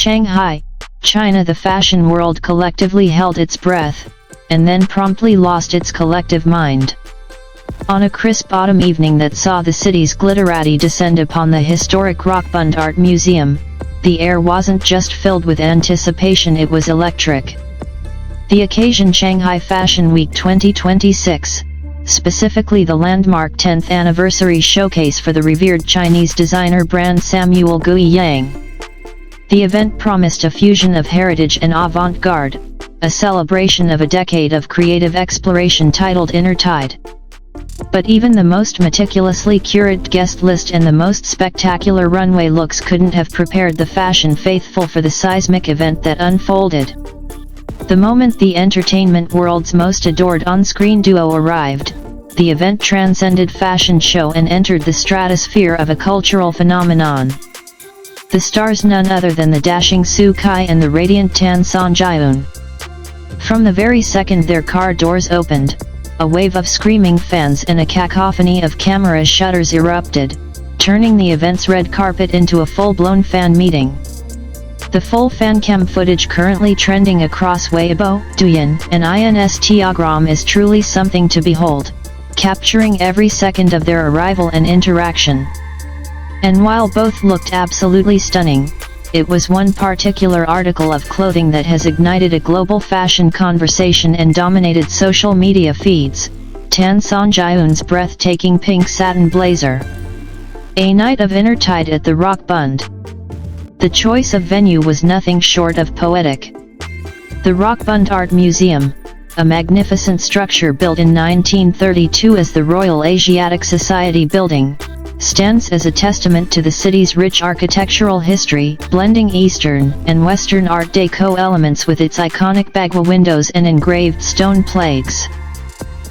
Shanghai, China, the fashion world collectively held its breath, and then promptly lost its collective mind. On a crisp autumn evening that saw the city's glitterati descend upon the historic Rockbund Art Museum, the air wasn't just filled with anticipation, it was electric. The occasion, Shanghai Fashion Week 2026, specifically the landmark 10th anniversary showcase for the revered Chinese designer brand Samuel Gui Yang. The event promised a fusion of heritage and avant-garde, a celebration of a decade of creative exploration titled Inner Tide. But even the most meticulously curated guest list and the most spectacular runway looks couldn't have prepared the fashion faithful for the seismic event that unfolded. The moment the entertainment world's most adored on-screen duo arrived, the event transcended fashion show and entered the stratosphere of a cultural phenomenon. The stars, none other than the dashing Xu Kai and the radiant Tan Songyun. From the very second their car doors opened, a wave of screaming fans and a cacophony of camera shutters erupted, turning the event's red carpet into a full-blown fan meeting. The full Fancam footage currently trending across Weibo, Douyin, and Instagram is truly something to behold, capturing every second of their arrival and interaction. And while both looked absolutely stunning, it was one particular article of clothing that has ignited a global fashion conversation and dominated social media feeds: Tan Songyun's breathtaking pink satin blazer. A night of inner tide at the Rockbund. The choice of venue was nothing short of poetic. The Rockbund Art Museum, a magnificent structure built in 1932 as the Royal Asiatic Society building, stands as a testament to the city's rich architectural history, blending Eastern and Western Art Deco elements with its iconic bagua windows and engraved stone plaques.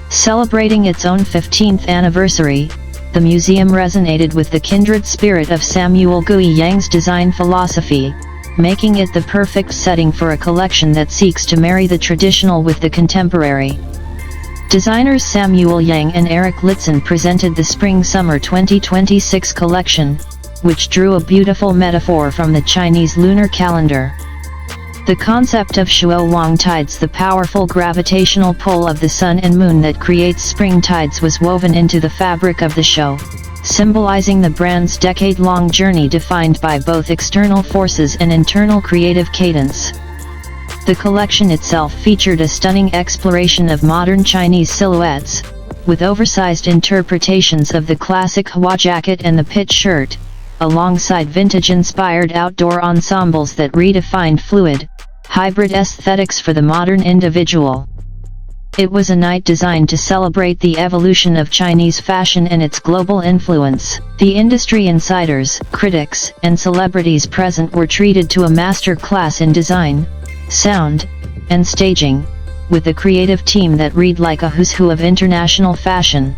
Celebrating its own 15th anniversary, the museum resonated with the kindred spirit of Samuel Gui Yang's design philosophy, making it the perfect setting for a collection that seeks to marry the traditional with the contemporary. Designers Samuel Yang and Eric Litzen presented the Spring-Summer 2026 collection, which drew a beautiful metaphor from the Chinese lunar calendar. The concept of Shuo tides, the powerful gravitational pull of the sun and moon that creates spring tides, was woven into the fabric of the show, symbolizing the brand's decade-long journey defined by both external forces and internal creative cadence. The collection itself featured a stunning exploration of modern Chinese silhouettes, with oversized interpretations of the classic Hua jacket and the pit shirt, alongside vintage-inspired outdoor ensembles that redefined fluid, hybrid aesthetics for the modern individual. It was a night designed to celebrate the evolution of Chinese fashion and its global influence. The industry insiders, critics, and celebrities present were treated to a master class in design, sound, and staging, with a creative team that read like a who's who of international fashion.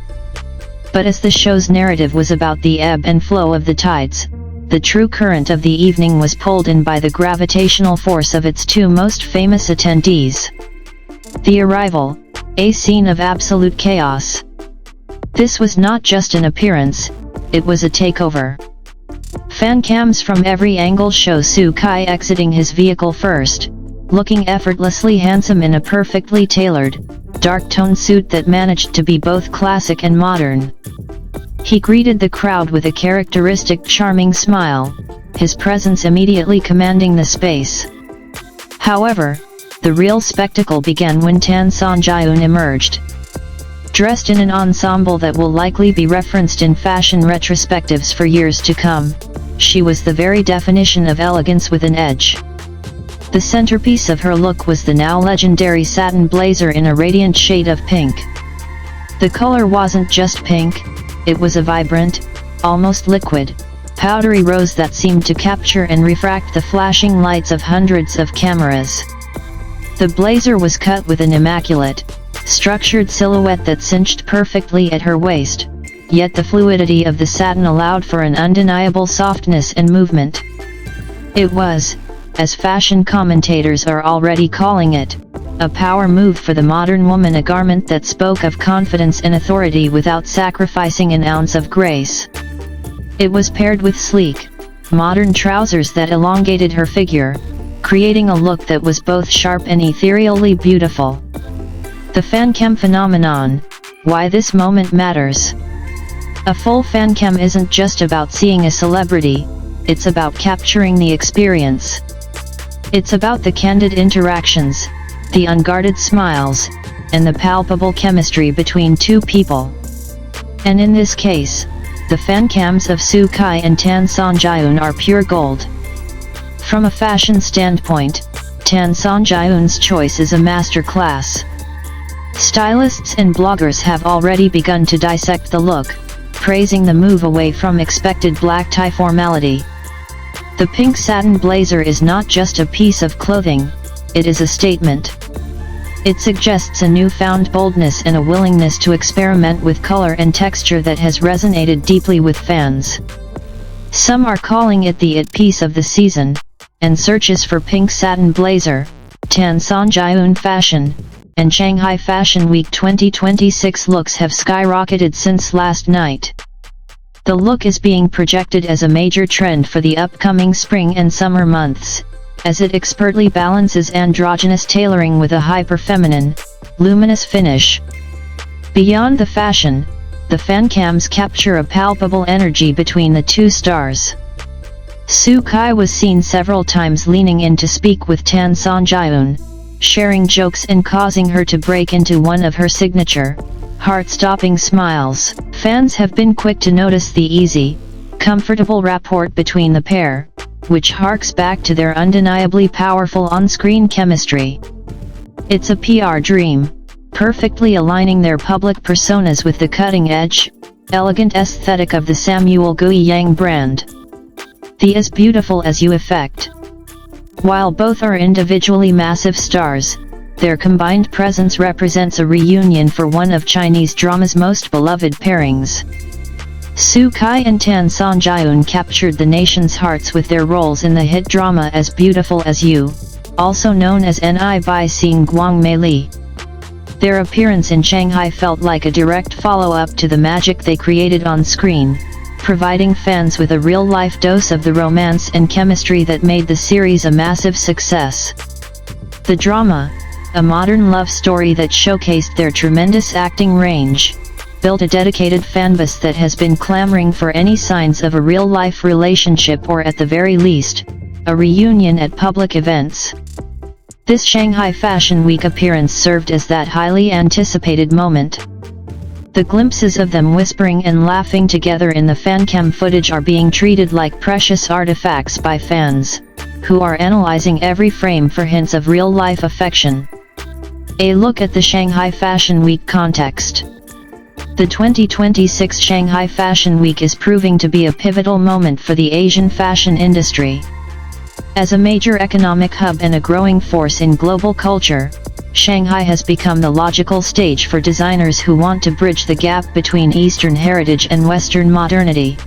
But as the show's narrative was about the ebb and flow of the tides, the true current of the evening was pulled in by the gravitational force of its two most famous attendees. The arrival, a scene of absolute chaos. This was not just an appearance, it was a takeover. Fancams from every angle show Xu Kai exiting his vehicle first, looking effortlessly handsome in a perfectly tailored, dark-toned suit that managed to be both classic and modern. He greeted the crowd with a characteristic charming smile, his presence immediately commanding the space. However, the real spectacle began when Tan Songyun emerged. Dressed in an ensemble that will likely be referenced in fashion retrospectives for years to come, she was the very definition of elegance with an edge. The centerpiece of her look was the now legendary satin blazer in a radiant shade of pink. The color wasn't just pink, it was a vibrant, almost liquid, powdery rose that seemed to capture and refract the flashing lights of hundreds of cameras. The blazer was cut with an immaculate, structured silhouette that cinched perfectly at her waist, yet the fluidity of the satin allowed for an undeniable softness and movement. It was, as fashion commentators are already calling it, a power move for the modern woman, a garment that spoke of confidence and authority without sacrificing an ounce of grace. It was paired with sleek, modern trousers that elongated her figure, creating a look that was both sharp and ethereally beautiful. The Fancam phenomenon, why this moment matters. A full Fancam isn't just about seeing a celebrity, it's about capturing the experience. It's about the candid interactions, the unguarded smiles, and the palpable chemistry between two people. And in this case, the Fancams of Xu Kai and Tan Songyun are pure gold. From a fashion standpoint, Tan Songyun's choice is a masterclass. Stylists and bloggers have already begun to dissect the look, praising the move away from expected black tie formality. The pink satin blazer is not just a piece of clothing, it is a statement. It suggests a newfound boldness and a willingness to experiment with color and texture that has resonated deeply with fans. Some are calling it the it piece of the season, and searches for pink satin blazer, Tan Songyun fashion, and Shanghai Fashion Week 2026 looks have skyrocketed since last night. The look is being projected as a major trend for the upcoming spring and summer months, as it expertly balances androgynous tailoring with a hyper-feminine, luminous finish. Beyond the fashion, the Fancams capture a palpable energy between the two stars. Xu Kai was seen several times leaning in to speak with Tan Songyun, sharing jokes and causing her to break into one of her signature, heart-stopping smiles. Fans have been quick to notice the easy, comfortable rapport between the pair, which harks back to their undeniably powerful on-screen chemistry. It's a PR dream, perfectly aligning their public personas with the cutting-edge, elegant aesthetic of the Samuel Guiyang brand. The As Beautiful as You effect. While both are individually massive stars, their combined presence represents a reunion for one of Chinese drama's most beloved pairings. Xu Kai and Tan Songyun captured the nation's hearts with their roles in the hit drama As Beautiful as You, also known as Ni Bi Xingguang Mei Li. Their appearance in Shanghai felt like a direct follow-up to the magic they created on screen, providing fans with a real-life dose of the romance and chemistry that made the series a massive success. The drama, a modern love story that showcased their tremendous acting range, built a dedicated fanbase that has been clamoring for any signs of a real-life relationship or at the very least, a reunion at public events. This Shanghai Fashion Week appearance served as that highly anticipated moment. The glimpses of them whispering and laughing together in the Fancam footage are being treated like precious artifacts by fans, who are analyzing every frame for hints of real-life affection. A look at the Shanghai Fashion Week context. The 2026 Shanghai Fashion Week is proving to be a pivotal moment for the Asian fashion industry. As a major economic hub and a growing force in global culture, Shanghai has become the logical stage for designers who want to bridge the gap between Eastern heritage and Western modernity.